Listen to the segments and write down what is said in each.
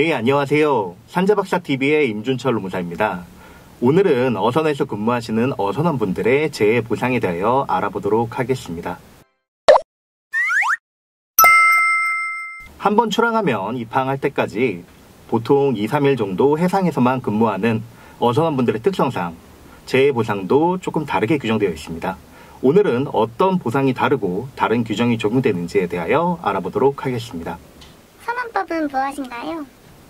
예, 안녕하세요. 산재박사TV의 임준철 노무사입니다. 오늘은 어선에서 근무하시는 어선원분들의 재해 보상에 대하여 알아보도록 하겠습니다. 한번 출항하면 입항할 때까지 보통 2-3일 정도 해상에서만 근무하는 어선원분들의 특성상 재해 보상도 조금 다르게 규정되어 있습니다. 오늘은 어떤 보상이 다르고 다른 규정이 적용되는지에 대하여 알아보도록 하겠습니다. 선원법은 무엇인가요?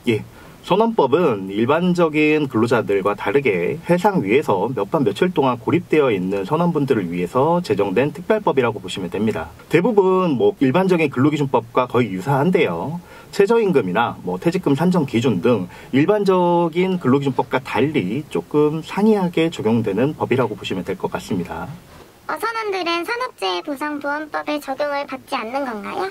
예, 선원법은 일반적인 근로자들과 다르게 해상 위에서 몇 밤 며칠 동안 고립되어 있는 선원분들을 위해서 제정된 특별법이라고 보시면 됩니다. 대부분 일반적인 근로기준법과 거의 유사한데요. 최저임금이나 퇴직금 산정 기준 등 일반적인 근로기준법과 달리 조금 상이하게 적용되는 법이라고 보시면 될 것 같습니다. 어선원들은 산업재해보상보험법의 적용을 받지 않는 건가요?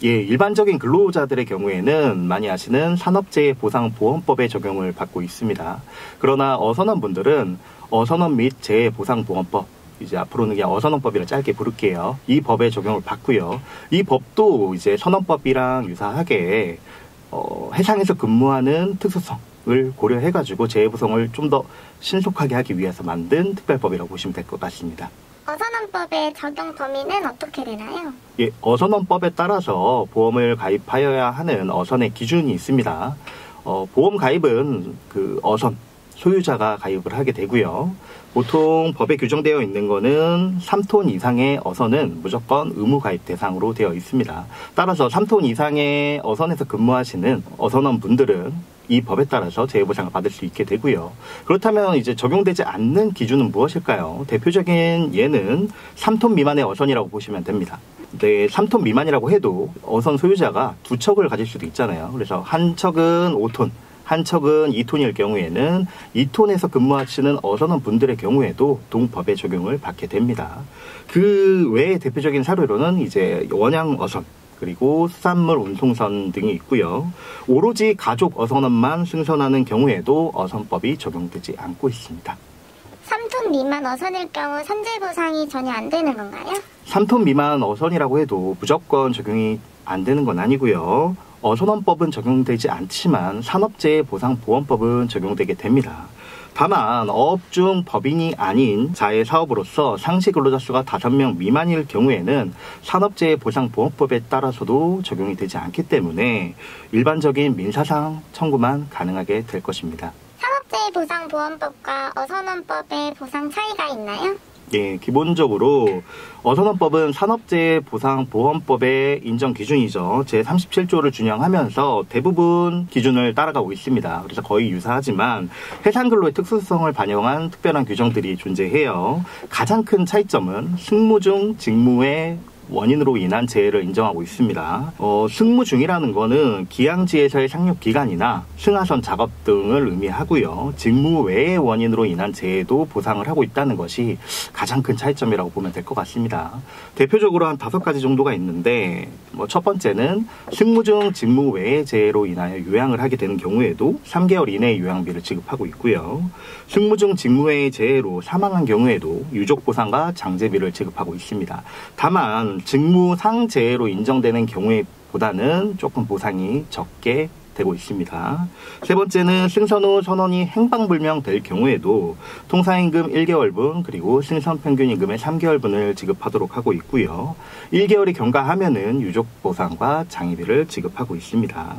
예, 일반적인 근로자들의 경우에는 많이 아시는 산업재해보상보험법의 적용을 받고 있습니다. 그러나 어선원분들은 어선원 및 재해보상보험법, 이제 앞으로는 그냥 어선원법이라 짧게 부를게요. 이 법의 적용을 받고요. 이 법도 이제 선원법이랑 유사하게 해상에서 근무하는 특수성을 고려해가지고 재해보상을 좀 더 신속하게 하기 위해서 만든 특별법이라고 보시면 될 것 같습니다. 어선원법의 적용 범위는 어떻게 되나요? 예, 어선원법에 따라서 보험을 가입하여야 하는 어선의 기준이 있습니다. 보험 가입은 그 어선 소유자가 가입을 하게 되고요. 보통 법에 규정되어 있는 거는 3톤 이상의 어선은 무조건 의무 가입 대상으로 되어 있습니다. 따라서 3톤 이상의 어선에서 근무하시는 어선원 분들은 이 법에 따라서 재해보상을 받을 수 있게 되고요. 그렇다면 이제 적용되지 않는 기준은 무엇일까요? 대표적인 예는 3톤 미만의 어선이라고 보시면 됩니다. 근데 3톤 미만이라고 해도 어선 소유자가 두 척을 가질 수도 있잖아요. 그래서 한 척은 5톤, 한 척은 2톤일 경우에는 2톤에서 근무하시는 어선원 분들의 경우에도 동법의 적용을 받게 됩니다. 그 외에 대표적인 사례로는 이제 원양 어선, 그리고 수산물 운송선 등이 있고요. 오로지 가족 어선원만 승선하는 경우에도 어선법이 적용되지 않고 있습니다. 3톤 미만 어선일 경우 산재보상이 전혀 안 되는 건가요? 3톤 미만 어선이라고 해도 무조건 적용이 안 되는 건 아니고요. 어선원법은 적용되지 않지만 산업재해보상보험법은 적용되게 됩니다. 다만 어업 중 법인이 아닌 자해 사업으로서 상시 근로자 수가 5명 미만일 경우에는 산업재해보상보험법에 따라서도 적용이 되지 않기 때문에 일반적인 민사상 청구만 가능하게 될 것입니다. 산업재해보상보험법과 어선원법의 보상 차이가 있나요? 예, 기본적으로 어선원법은 산업재해보상보험법의 인정 기준이죠. 제37조를 준용하면서 대부분 기준을 따라가고 있습니다. 그래서 거의 유사하지만 해상근로의 특수성을 반영한 특별한 규정들이 존재해요. 가장 큰 차이점은 승무 중 직무의 원인으로 인한 재해를 인정하고 있습니다. 승무 중이라는 거는 기항지에서의 상륙 기간이나 승하선 작업 등을 의미하고요. 직무 외의 원인으로 인한 재해도 보상을 하고 있다는 것이 가장 큰 차이점이라고 보면 될 것 같습니다. 대표적으로 한 5가지 정도가 있는데 첫 번째는 승무 중 직무 외의 재해로 인하여 요양을 하게 되는 경우에도 3개월 이내의 요양비를 지급하고 있고요. 승무 중 직무 외의 재해로 사망한 경우에도 유족보상과 장제비를 지급하고 있습니다. 다만 직무 상재해로 인정되는 경우보다는 조금 보상이 적게 되고 있습니다. 세 번째는 승선 후 선원이 행방불명 될 경우에도 통상임금 1개월분 그리고 승선평균임금의 3개월분을 지급하도록 하고 있고요. 1개월이 경과하면은 유족보상과 장의비를 지급하고 있습니다.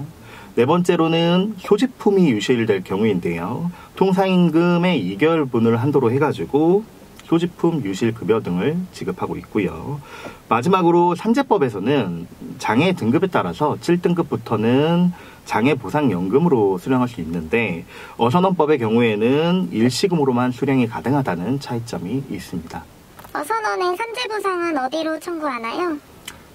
네 번째로는 소지품이 유실될 경우인데요. 통상임금의 2개월분을 한도로 해가지고 소지품 유실급여 등을 지급하고 있고요. 마지막으로 산재법에서는 장애 등급에 따라서 7등급부터는 장애보상연금으로 수령할 수 있는데 어선원법의 경우에는 일시금으로만 수령이 가능하다는 차이점이 있습니다. 어선원의 산재보상은 어디로 청구하나요?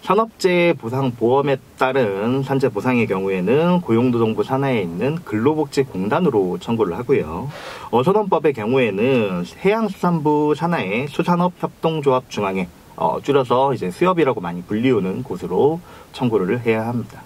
산업재해보상보험에 따른 산재보상의 경우에는 고용노동부 산하에 있는 근로복지공단으로 청구를 하고요. 어선원법의 경우에는 해양수산부 산하의 수산업협동조합 중앙회, 줄여서 이제 수협이라고 많이 불리우는 곳으로 청구를 해야 합니다.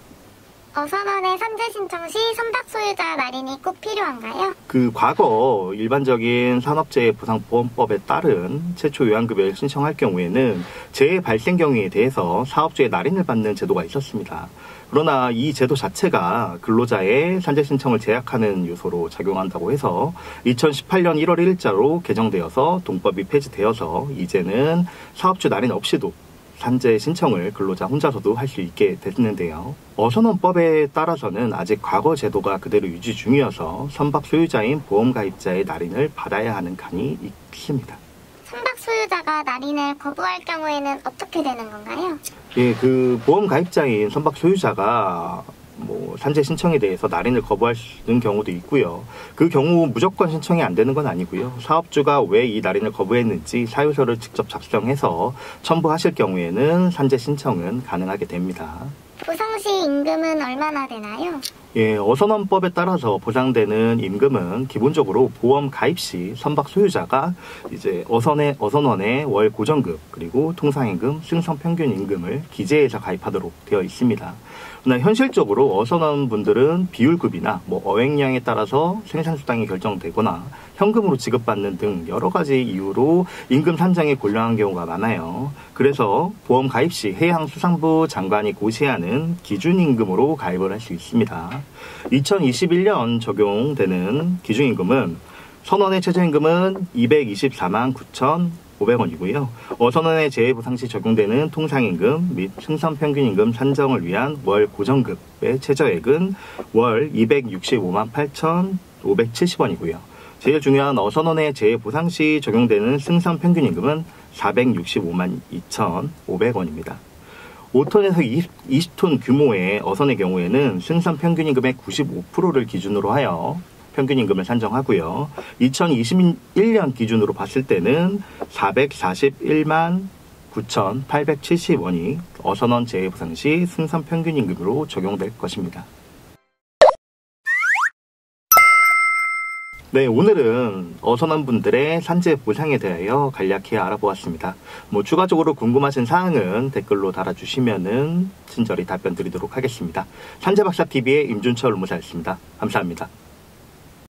어선원의 산재 신청 시 선박 소유자 날인이 꼭 필요한가요? 과거 일반적인 산업재해보상보험법에 따른 최초 요양급여를 신청할 경우에는 재해 발생 경우에 대해서 사업주의 날인을 받는 제도가 있었습니다. 그러나 이 제도 자체가 근로자의 산재 신청을 제약하는 요소로 작용한다고 해서 2018년 1월 1일자로 개정되어서 동법이 폐지되어서 이제는 사업주 날인 없이도 산재 신청을 근로자 혼자서도 할 수 있게 됐는데요. 어선원법에 따라서는 아직 과거 제도가 그대로 유지 중이어서 선박 소유자인 보험 가입자의 날인을 받아야 하는 간이 있습니다. 선박 소유자가 날인을 거부할 경우에는 어떻게 되는 건가요? 예, 그 보험 가입자인 선박 소유자가 산재 신청에 대해서 날인을 거부하는 경우도 있고요. 그 경우 무조건 신청이 안 되는 건 아니고요. 사업주가 왜 이 날인을 거부했는지 사유서를 직접 작성해서 첨부하실 경우에는 산재 신청은 가능하게 됩니다. 보상 시 임금은 얼마나 되나요? 예, 어선원법에 따라서 보상되는 임금은 기본적으로 보험 가입 시 선박 소유자가 이제 어선원의 월 고정급 그리고 통상임금, 승선 평균 임금을 기재해서 가입하도록 되어 있습니다. 그러나 현실적으로 어선원분들은 비율급이나 어획량에 따라서 생산수당이 결정되거나 현금으로 지급받는 등 여러 가지 이유로 임금 산정이 곤란한 경우가 많아요. 그래서 보험 가입 시 해양수산부 장관이 고시하는 기준임금으로 가입을 할 수 있습니다. 2021년 적용되는 기준임금은 선원의 최저임금은 224만 9,500원이고요. 어선원의 재해보상 시 적용되는 통상임금 및 승선평균임금 산정을 위한 월 고정급의 최저액은 월 265만 8,570원이고요. 제일 중요한 어선원의 재해보상 시 적용되는 승선평균임금은 465만 2,500원입니다. 5톤에서 20톤 규모의 어선의 경우에는 승선 평균임금의 95%를 기준으로 하여 평균임금을 산정하고요. 2021년 기준으로 봤을 때는 441만 9,870원이 어선원 재해보상 시 승선 평균임금으로 적용될 것입니다. 네, 오늘은 어선원분들의 산재 보상에 대하여 간략히 알아보았습니다. 추가적으로 궁금하신 사항은 댓글로 달아주시면은 친절히 답변 드리도록 하겠습니다. 산재박사TV의 임준철 의무사였습니다. 감사합니다.